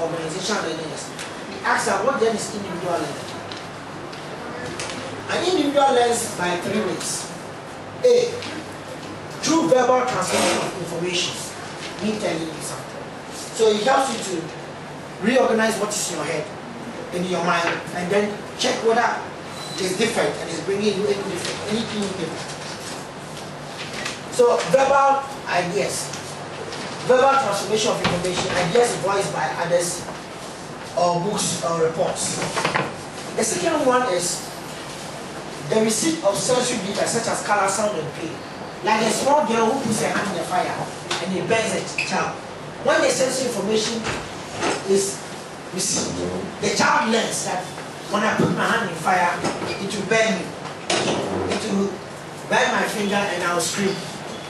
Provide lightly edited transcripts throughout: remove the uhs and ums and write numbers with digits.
organizational learning is. We ask her, what then is individual learning? An individual learns by 3 ways. A, through verbal transmission of information, me telling you something. So it helps you to reorganize what is in your head, in your mind, and then check whether it's different and it's bringing you anything different. So verbal ideas, verbal transformation of information, ideas voiced by others, or books or reports. The second one is the receipt of sensory data such as color, sound, and pain. Like a small girl who puts her hand in the fire and it burns a child. When the sensory information is received, the child learns that when I put my hand in fire, it will burn me. It will burn my finger and I will scream.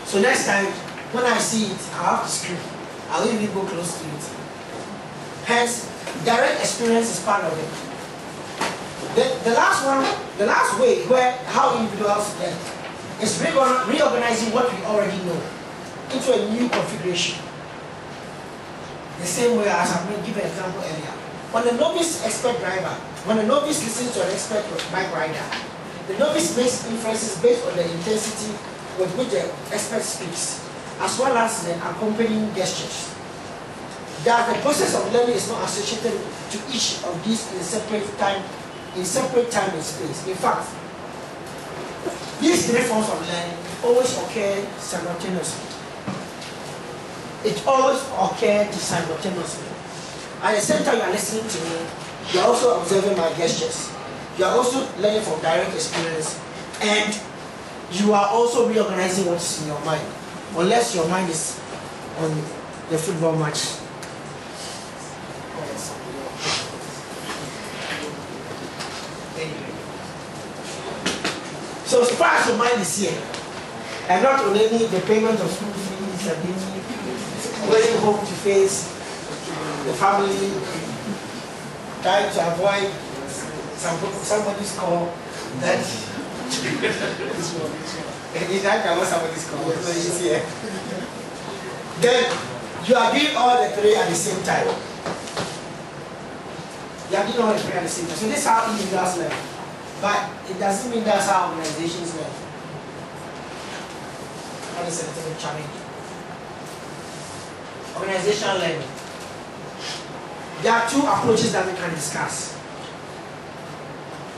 So next time, when I see it, I have to scream. I will even go close to it. Hence, direct experience is part of it. The last one, the last way where how individuals learn is reorganizing what we already know into a new configuration. The same way as I've given an example earlier. When a novice expert driver, when a novice listens to an expert bike rider, the novice makes inferences based on the intensity with which the expert speaks, as well as the accompanying gestures. That the process of learning is not associated to each of these in separate time and space. In fact, these 3 forms of learning always occur simultaneously. It always occurs simultaneously. At the same time you are listening to me, you are also observing my gestures. You are also learning from direct experience, and you are also reorganizing what is in your mind, unless your mind is on the football match. So as far as your mind is here, and not only the payment of school fees and going home to face the family, trying to avoid somebody's call that it's like I want somebody's call, so he's here. Then you are doing all the 3 at the same time. You are doing all the 3 at the same time. So this is how individuals learn. But it doesn't mean that's how organizations learn. That is a little challenge. Organizational learning. There are 2 approaches that we can discuss.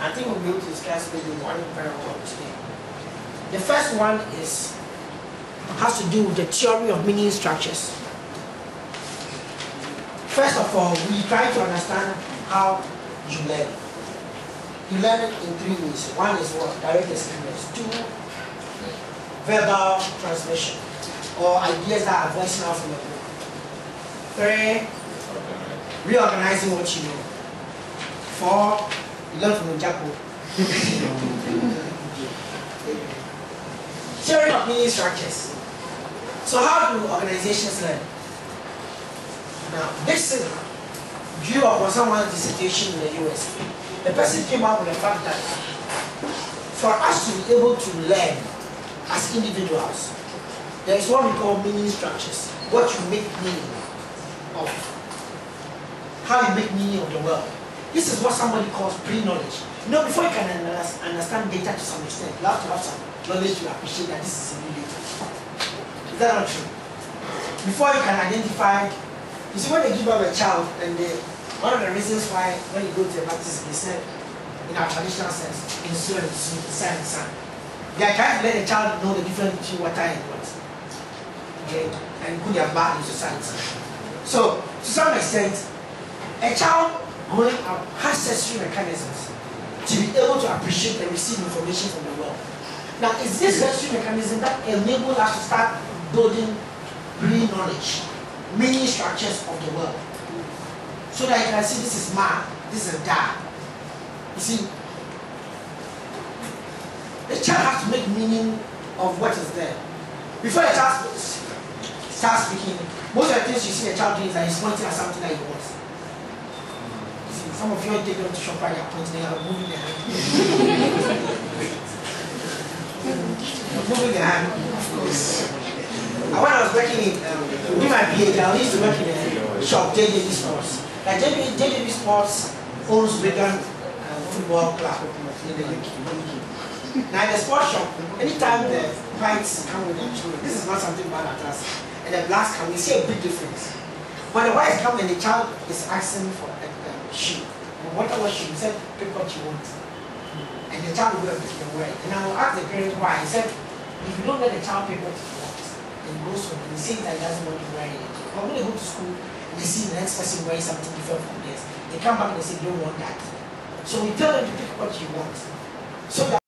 I think we'll be able to discuss maybe one very well today. The first one has to do with the theory of meaning structures. First of all, we try to understand how you learn. You learn it in 3 ways. One is what? Direct experience. 2, verbal transmission, or ideas that are voiced out from the book. 3, reorganizing what you know. 4, you learn from the Jaco. Theory of meaning structures. So how do organizations learn? Now, this is due upon someone's dissertation in the US. The person came up with the fact that for us to be able to learn as individuals, there is what we call meaning structures. What you make meaning of. How you make meaning of the world. This is what somebody calls pre-knowledge. You know, before you can understand data to some extent, you have to have some knowledge to appreciate that this is a new data. Is that not true? Before you can identify, you see when they give up a child, and one of the reasons why when you go to a baptism, they said, in our traditional sense, in sun. They are trying to let the child know the difference between water and what. Okay? And good and bad in society. So, to some extent, a child growing up has sensory mechanisms to be able to appreciate and receive information from the world. Now, it's this sensory mechanism that enables us to start building pre-knowledge, meaning structures of the world. So that you can see this is ma, this is da. You see, the child has to make meaning of what is there. Before the child starts speaking, most of the things you see a child doing is that he's pointing at something that he wants. You see, some of you take them to shop and you're pointing, they are moving their hand. Moving their hand, of course. And when I was working in my PhD, I used to work in a shop, JJB stores. Like JJB Sports owns Wigan football club in the UK. Now in the sports shop, anytime the whites come with their children, this is not something bad at us, and the blacks come, we see a big difference. When the whites come and the child is asking for a shoe, whatever shoe, he said, pick what you want. And the child will go and pick the word. And I will ask the parent why. He said, if you don't let the child pick what he wants, then he goes home and he says that he doesn't want to wear it. But when they go to school, they see the next person wearing something different from theirs. They come back and they say, you don't want that. So we tell them to pick what you want. So that